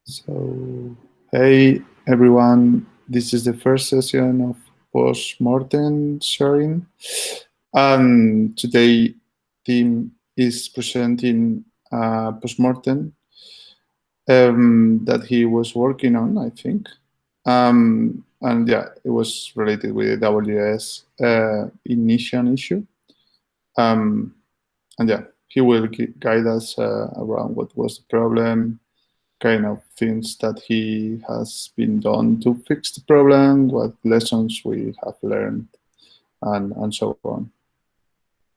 So, hey everyone, this is the first session of post-mortem sharing. And today, Tim is presenting a post-mortem that he was working on, I think. And yeah, it was related with the AWS ignition issue. And yeah, he will guide us around what was the problem, kind of things that he has been done to fix the problem, what lessons we have learned, and so on.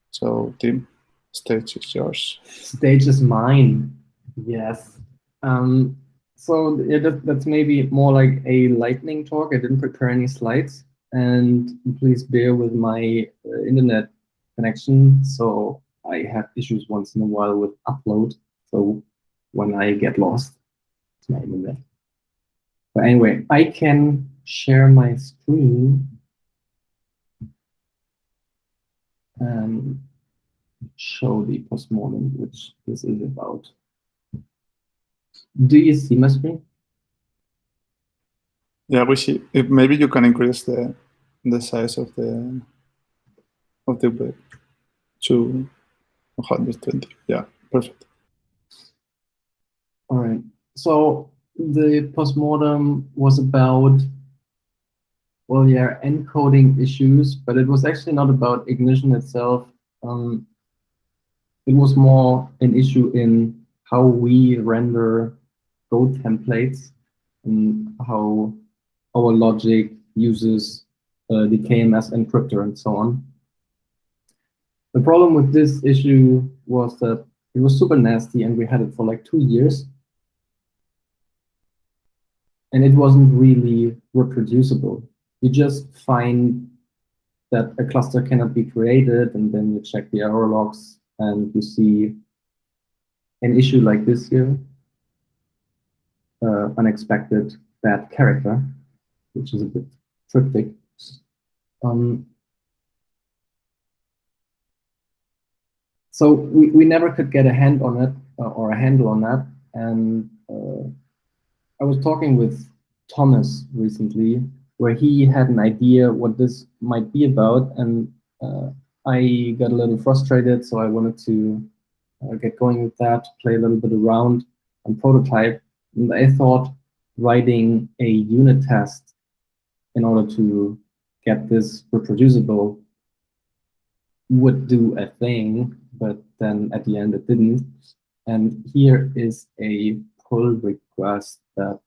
So, Tim, stage is yours. Stage is mine. Yes. So yeah, that's maybe more like a lightning talk. I didn't prepare any slides, and please bear with my internet connection. So I have issues once in a while with upload. So when I get lost, it's my internet. But anyway, I can share my screen and show the postmortem, which this is about. Do you see my screen? Yeah, we see. If maybe you can increase the size of the web to 120. Yeah, perfect. All right. So the postmortem was about, well, yeah, encoding issues, but it was actually not about ignition itself. It was more an issue in how we render code templates and how our logic uses the KMS encryptor and so on. The problem with this issue was that it was super nasty and we had it for like 2 years. And it wasn't really reproducible. You just find that a cluster cannot be created, and then you check the error logs, and you see an issue like this here, unexpected bad character, which is a bit cryptic. So we never could get a hand on it or a handle on that, and I was talking with Thomas recently, where he had an idea what this might be about, and I got a little frustrated, so I wanted to get going with that, play a little bit around and prototype. And I thought writing a unit test in order to get this reproducible would do a thing, but then at the end it didn't. And here is a pull request that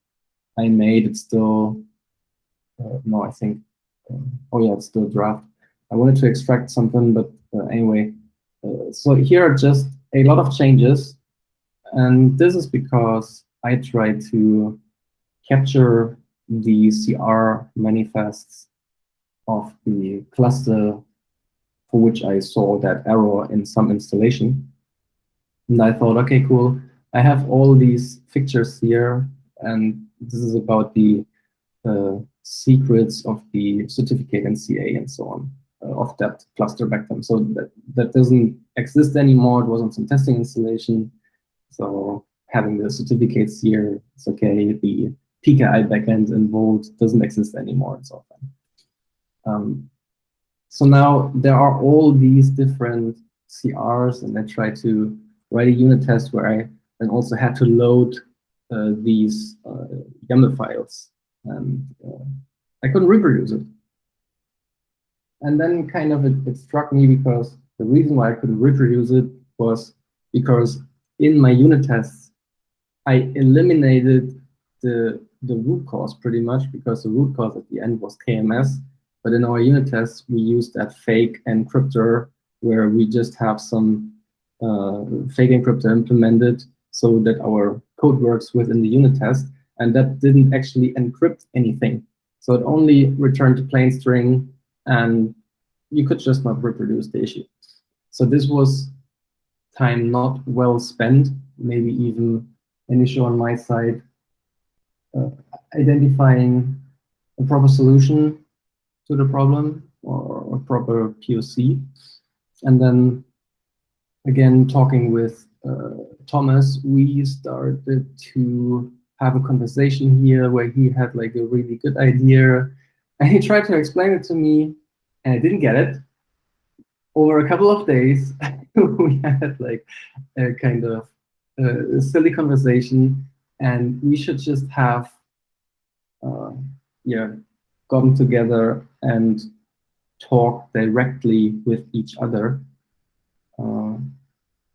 I made. It's still, no, I think, oh yeah, it's still a draft. I wanted to extract something, but anyway. So here are just a lot of changes. And this is because I tried to capture the CR manifests of the cluster for which I saw that error in some installation. And I thought, okay, cool. I have all these fixtures here, and this is about the secrets of the certificate and CA and so on of that cluster back then. So that doesn't exist anymore. It was on some testing installation. So having the certificates here, it's okay. The PKI backend involved doesn't exist anymore. It's all fine. So now there are all these different CRs, and I try to write a unit test where I then also had to load these YAML files, and I couldn't reproduce it. And then kind of it struck me, because the reason why I couldn't reproduce it was because in my unit tests, I eliminated the root cause pretty much, because the root cause at the end was KMS. But in our unit tests, we used that fake encryptor where we just have some fake encryptor implemented so that our code works within the unit test. And that didn't actually encrypt anything. So it only returned a plain string, and you could just not reproduce the issue. So this was time not well spent, maybe even an issue on my side. Identifying a proper solution to the problem, or a proper POC. And then again, talking with Thomas, we started to have a conversation here where he had like a really good idea, and he tried to explain it to me, and I didn't get it. Over a couple of days, we had like a kind of silly conversation, and we should just have gotten together and talk directly with each other,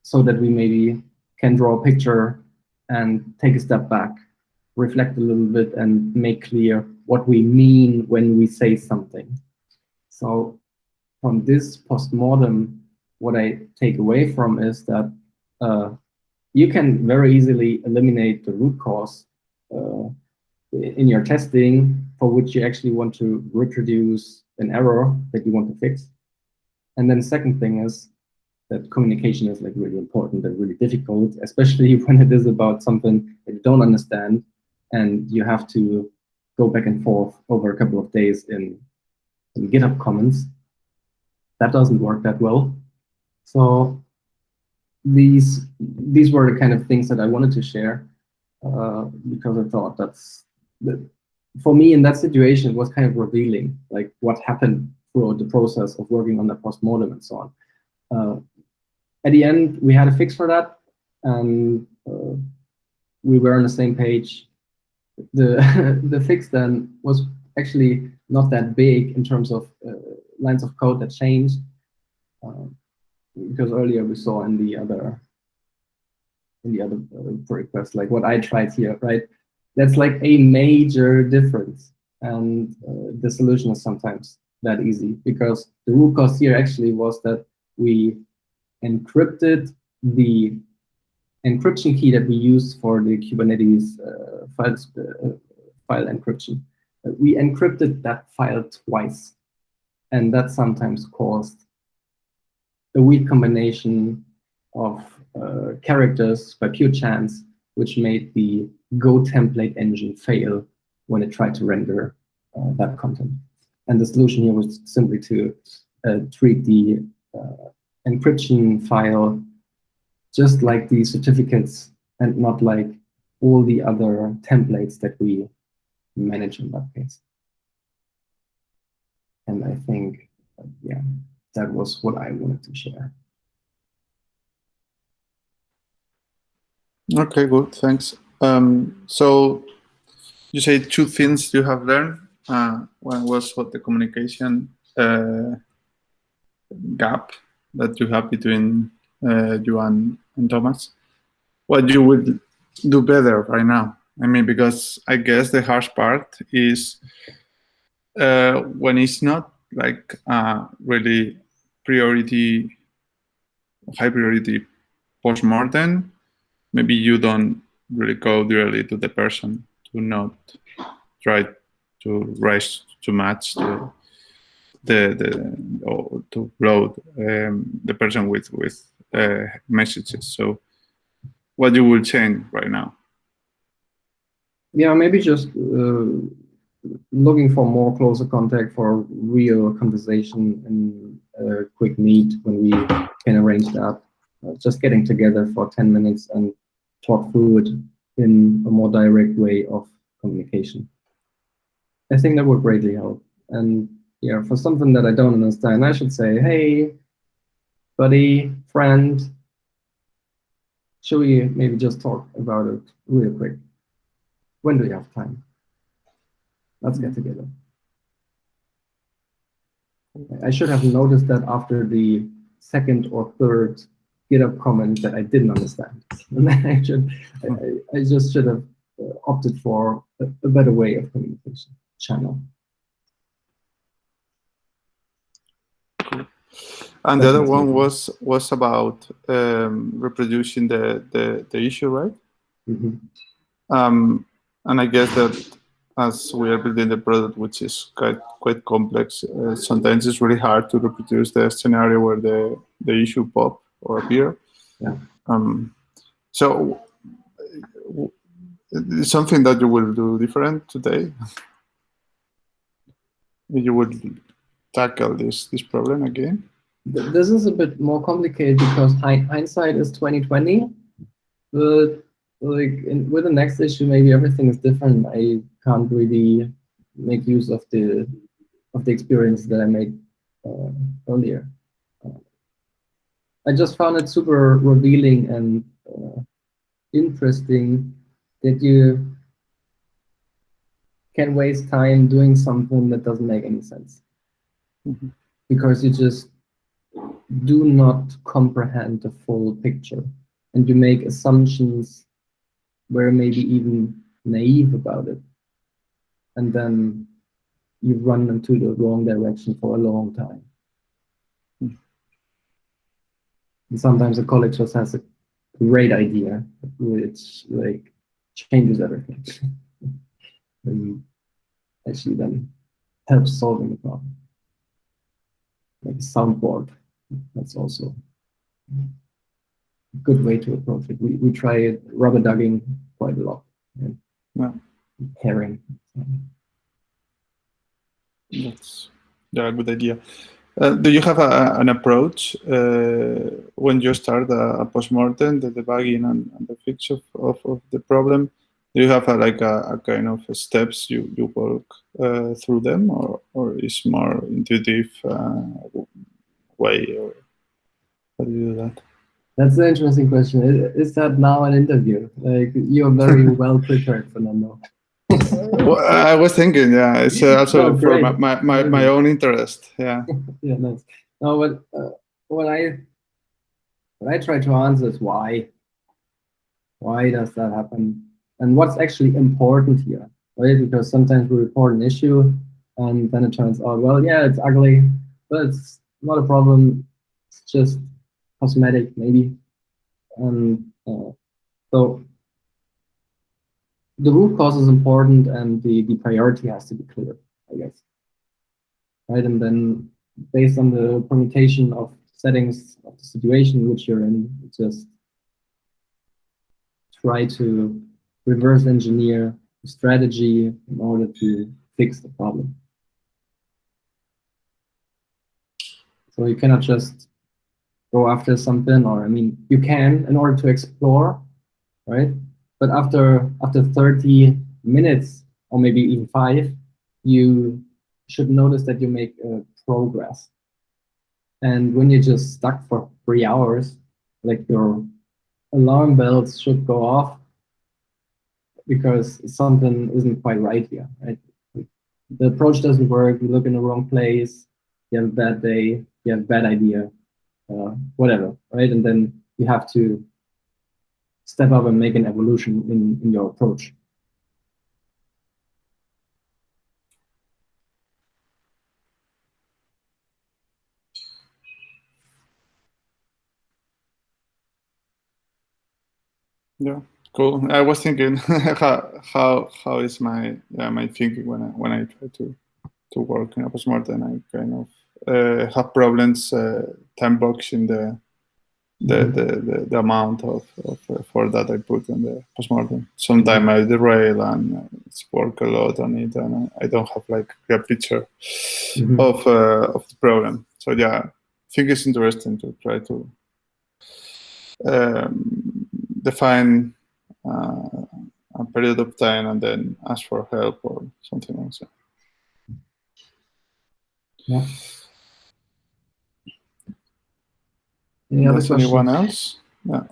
so that we maybe can draw a picture and take a step back, reflect a little bit, and make clear what we mean when we say something. So from this post-mortem, what I take away from is that you can very easily eliminate the root cause in your testing for which you actually want to reproduce an error that you want to fix. And then the second thing is that communication is like really important and really difficult, especially when it is about something that you don't understand and you have to go back and forth over a couple of days in GitHub comments. That doesn't work that well. So these were the kind of things that I wanted to share because I thought for me in that situation, it was kind of revealing, like what happened throughout the process of working on the postmortem and so on. At the end, we had a fix for that, and we were on the same page. The fix then was actually not that big in terms of lines of code that changed, because earlier we saw in the other pull request, like what I tried here, right? That's like a major difference, and the solution is sometimes that easy, because the root cause here actually was that we encrypted the encryption key that we use for the Kubernetes file encryption. We encrypted that file twice, and that sometimes caused a weak combination of characters by pure chance, which made the Go template engine fail when it tried to render that content. And the solution here was simply to treat the encryption file just like the certificates and not like all the other templates that we manage in that case. And I think, yeah, that was what I wanted to share. Okay, good, thanks. So you say two things you have learned. One was what the communication gap that you have between you and Thomas. What you would do better right now? I mean, because I guess the harsh part is when it's not like really high priority post-mortem, maybe you don't really go directly to the person to not try to rush too much or to load the person with messages. So what you will change right now? Yeah, maybe just looking for more closer contact for real conversation and a quick meet when we can arrange that. Just getting together for 10 minutes and talk through it in a more direct way of communication. I think that would greatly help. And yeah, for something that I don't understand, I should say, hey, buddy, friend, should we maybe just talk about it real quick? When do you have time? Let's get together. I should have noticed that after the second or third GitHub comment that I didn't understand. And then I just should have opted for a better way of communication channel. Cool. And the other one was about reproducing the issue, right? Mm-hmm. And I guess that as we are building the product, which is quite complex, sometimes it's really hard to reproduce the scenario where the issue pop or appear. Yeah. So it's something that you will do different today. You would tackle this problem again. This is a bit more complicated because hindsight is 2020. But like with the next issue, maybe everything is different. I can't really make use of the experience that I made earlier. I just found it super revealing and interesting that you can waste time doing something that doesn't make any sense. Mm-hmm. Because you just do not comprehend the full picture, and you make assumptions where maybe even naive about it, and then you run into the wrong direction for a long time. Mm-hmm. And sometimes a colleague just has a great idea which like changes everything and actually then helps solving the problem. Like a soundboard, that's also a good way to approach it. We try rubber dugging quite a lot. And yeah. Pairing. That's a good idea. Do you have an approach when you start a postmortem, the debugging and the fix of the problem? Do you have a kind of steps you work through them, or is more intuitive way, or how do you do that? That's an interesting question. Is that now an interview? Like, you're very well prepared, Fernando. Well, I was thinking, yeah, it's also for my own interest. Yeah. Yeah, nice. No, but what I try to answer is why. Why does that happen? And what's actually important here, right? Because sometimes we report an issue and then it turns out, well, yeah, it's ugly, but it's not a problem. It's just cosmetic, maybe. And so the root cause is important, and the priority has to be clear, I guess. Right, and then based on the permutation of settings of the situation which you're in, just try to reverse engineer the strategy in order to fix the problem. So you cannot just go after something, or I mean, you can in order to explore, right? But after 30 minutes, or maybe even 5, you should notice that you make progress. And when you're just stuck for 3 hours, like, your alarm bells should go off because something isn't quite right here, right? The approach doesn't work, you look in the wrong place, you have a bad day, you have a bad idea, whatever, right? And then you have to step up and make an evolution in your approach. Yeah, cool. I was thinking how is my thinking when I try to work in a postmortem. I kind of have problems time boxing the amount of effort that I put in the postmortem. Sometimes I derail and it's work a lot on it, and I don't have like a picture of the problem. So yeah, I think it's interesting to try to define a period of time and then ask for help or something like that. Yeah. Any other questions? Anyone else? Yeah.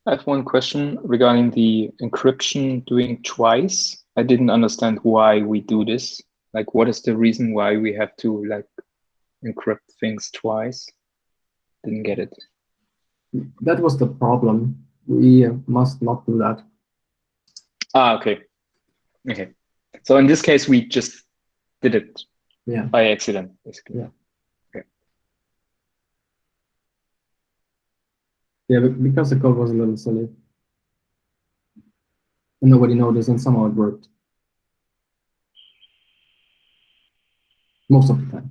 I have one question regarding the encryption doing twice. I didn't understand why we do this. Like, what is the reason why we have to like encrypt things twice? Didn't get it. That was the problem. We must not do that. Ah, okay. Okay. So in this case, we just did it by accident, basically. Yeah. Okay. Yeah, because the code was a little silly. And nobody noticed, and somehow it worked. Most of the time.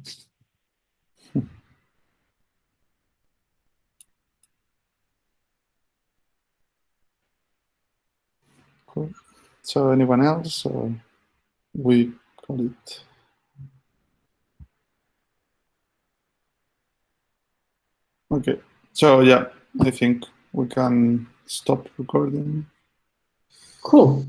Cool. So anyone else? Or we call it? Okay. So yeah, I think we can stop recording. Cool.